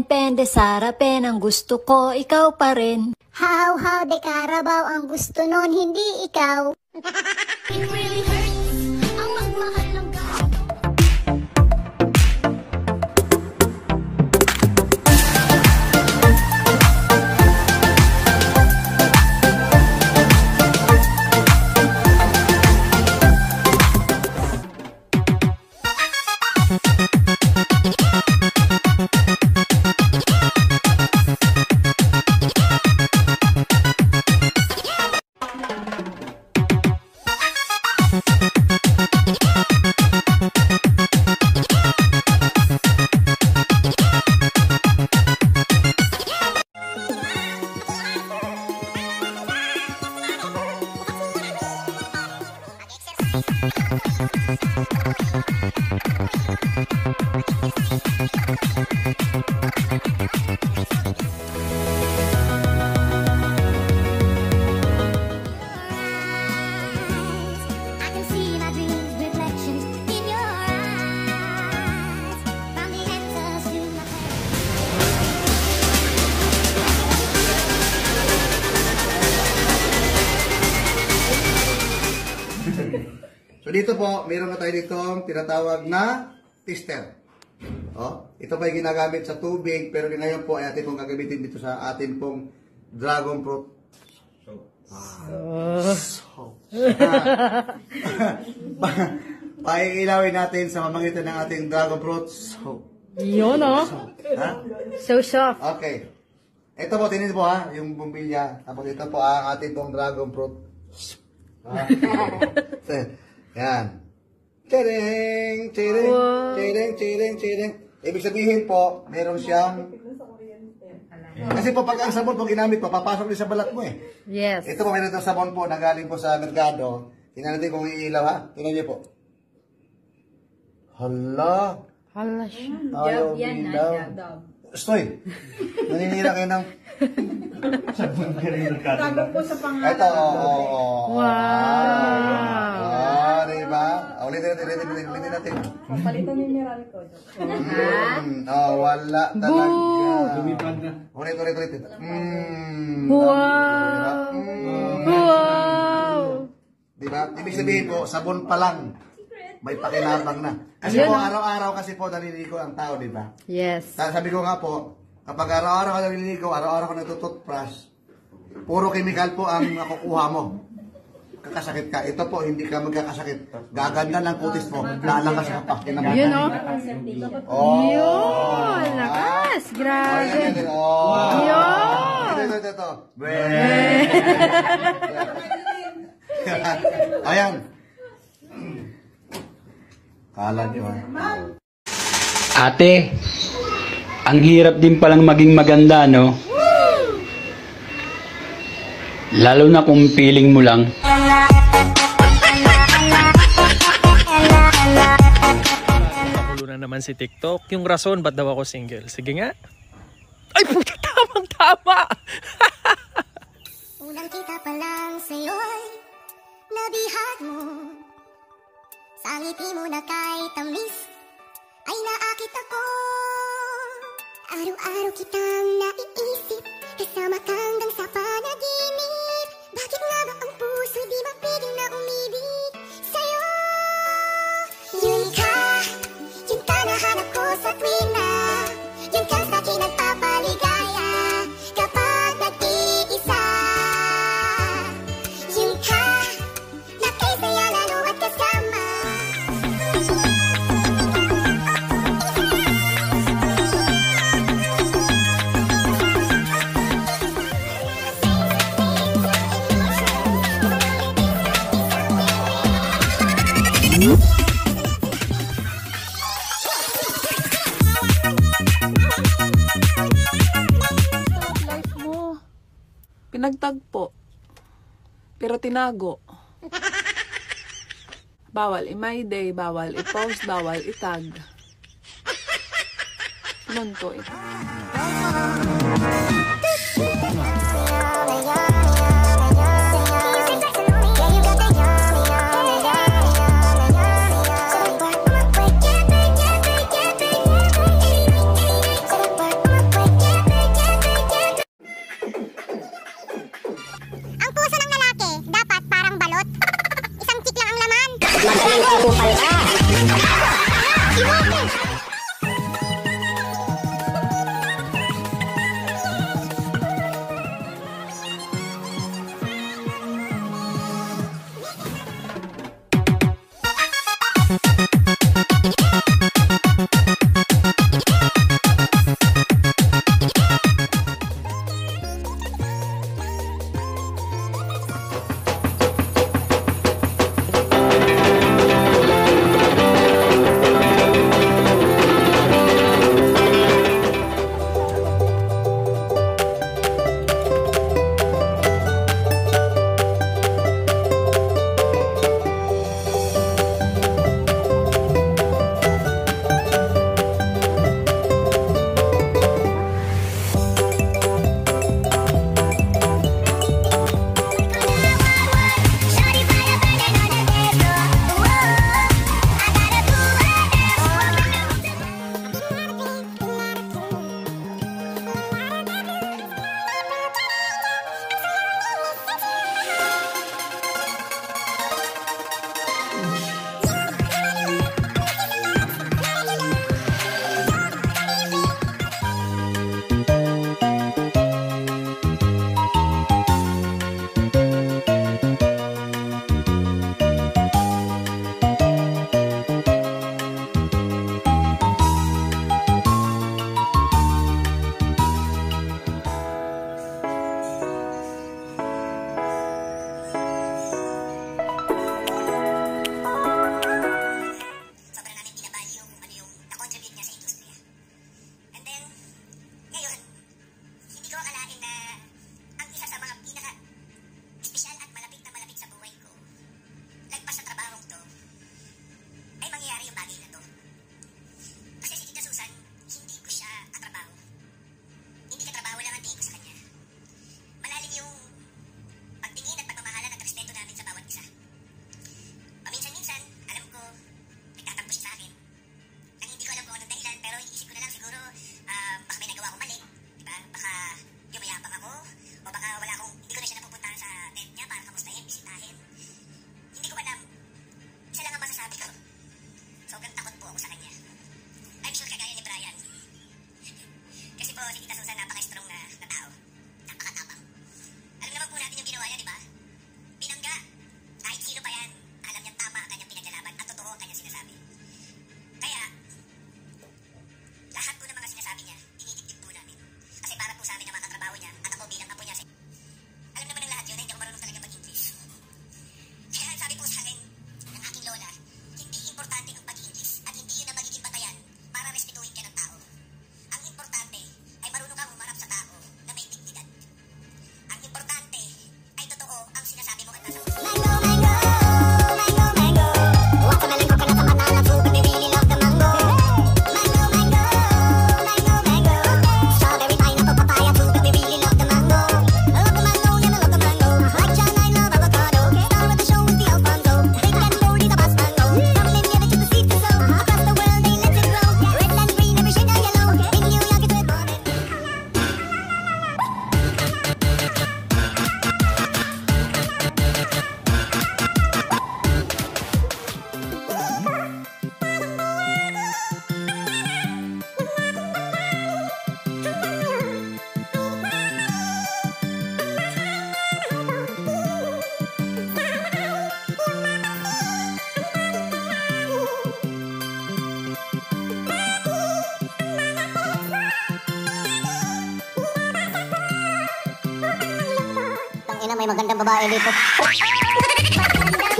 Pen de Sarapen ang gusto ko, ikaw pa rin. How de Carabao ang gusto nun, hindi ikaw. It really hurts ang magmahal ng gato. So dito po, mayroon na tayo ditong tinatawag na tester. Oh, ito pa yung ginagamit sa tubig, pero ngayon po ay atin pong gagamitin dito sa atin pong dragon fruit. Paiilawin natin sa pamamagitan ng ating dragon fruit. Yun o. So soft. Okay. Ito po, tinin po ha, yung bumbilya. Tapos ito po ang ating pong dragon fruit. Yan. Tadang! Tadang! Tadang! Tadang! Tadang! Ibig sabihin po, meron siyang... Kasi po pag ang sabon po ginamit po, papasok din sa balat mo eh. Yes. Ito po, meron itong sabon po na galing po sa merkado. Tingnan natin kung iilaw ha. Tingnan niyo po. Hala. Hala siya. Ayaw ilaw. Stoy. Naninira kayo ng... sabon ka rin merkado. Tawag po sa pangalan. Ito, Wow. Diba? Ulitin natin. Papalitan yung mineral ko. Wala talaga. Lumipad na. Ulit. Wow. Wow. Diba? Ibig sabihin po, sabon pa lang. May pakinabang na. Kasi po, araw-araw kasi po naliligo ang tao, diba? Yes. Sabi ko nga po, kapag araw-araw ka naliligo, araw-araw ka nagtututbrush, puro chemical po ang nakukuha mo. Kakasakit ka. Ito po, hindi ka magkakasakit. Gaganda ng kutis mo. Lalakas ka pa. Yun o. Yun. Lakas. Grabe. Yun. Ito. Ayan. Kala niyo ha. Ate, ang hirap din palang maging maganda, no? Lalo na kung feeling mo lang. Nakulo na naman si TikTok. Yung rason, ba't daw ako single? Sige nga. Ay, puta, tamang-tama! Unang kita pa lang sa'yo'y nabihag mo. Sa ngiti mo na kahit tamis ay naakit ako. Araw-araw kitang naiisip, kasama ka hanggang sa panaginip. Bakit nga ba ang puso di mapigil na umibig sa'yo? Yun ka nahanap ko sa tuwing na yun ka sa'kin nagpapaligaya kapag nag-iisa. Yun ka na kay saya lalo at kasama. Life mo. Pinagtagpo. Pero tinago. Bawal i-my day, bawal i-post, bawal i-tag. Nonto ito. si Tita Susan, napaka-strong na tao. Napakatapang. Alam naman po natin yung ginawa niya, di ba? Binangga. Kahit sino pa yan, alam niyang tama ang kanyang pinaglalaban at totoo ang kanyang sinasabi. Kaya, lahat po ng mga sinasabi niya, dinidibdib po namin. Kasi para po sa amin ang mga katrabaho niya at ako bilang apo niya. Alam naman ng lahat yun na hindi ako marunong talaga mag-English. Kaya sabi po sa akin ng aking lola, hindi importante ang pag-English at hindi yun ang magiging batayan para respetuhin ka ng tao. Ang importante ay marunong kang humarap sa tao na may dignidad. Ang importante ay totoo ang sinasabi mo at nasa puso. Mango, mango, mango, mango. Watermelon, coconut, banana, fruit, but we really love the mango. Mango, mango, mango, mango. Strawberry, pineapple, papaya, fruit, but we really love the mango. I love the mango, yeah, I love the mango. Like John, I love avocado. Star of the show is the Alfonso. Big and bold, the best mango. From India to the sea to soul. Across the world, they let it grow. Red and green, every shade of yellow. In New York, it's red bonnet. Tangina, may magandang babae dito.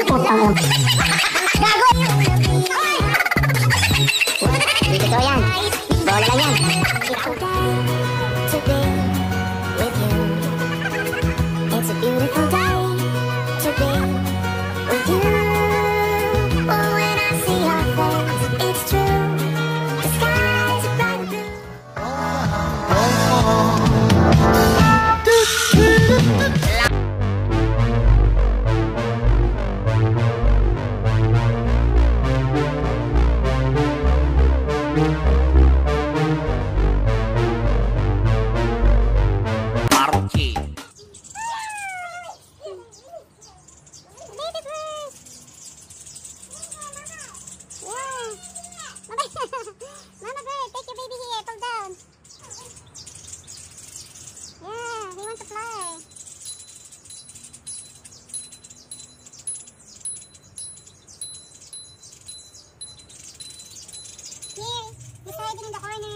Gago! Hindi totoo yan. Bola lang yan. It's a beautiful day to be with you. Oh, when I see your face, it's true. The sky's bright blue. Baby bird! Yeah! Mama bird, take your baby here, pull down. Yeah, he wants to fly. Here, he's hiding in the corner.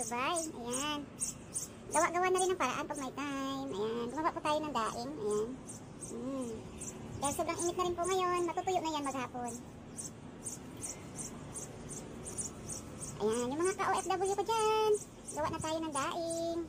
Ayan. Gawa-gawa na rin ng paraan pag may time. Ayan. Gumawa po tayo ng daing. Ayan. Dahil sobrang init na rin po ngayon, matutuyo na yan maghapon. Ayan. Yung mga ka-OFW ko dyan, gawa na tayo ng daing.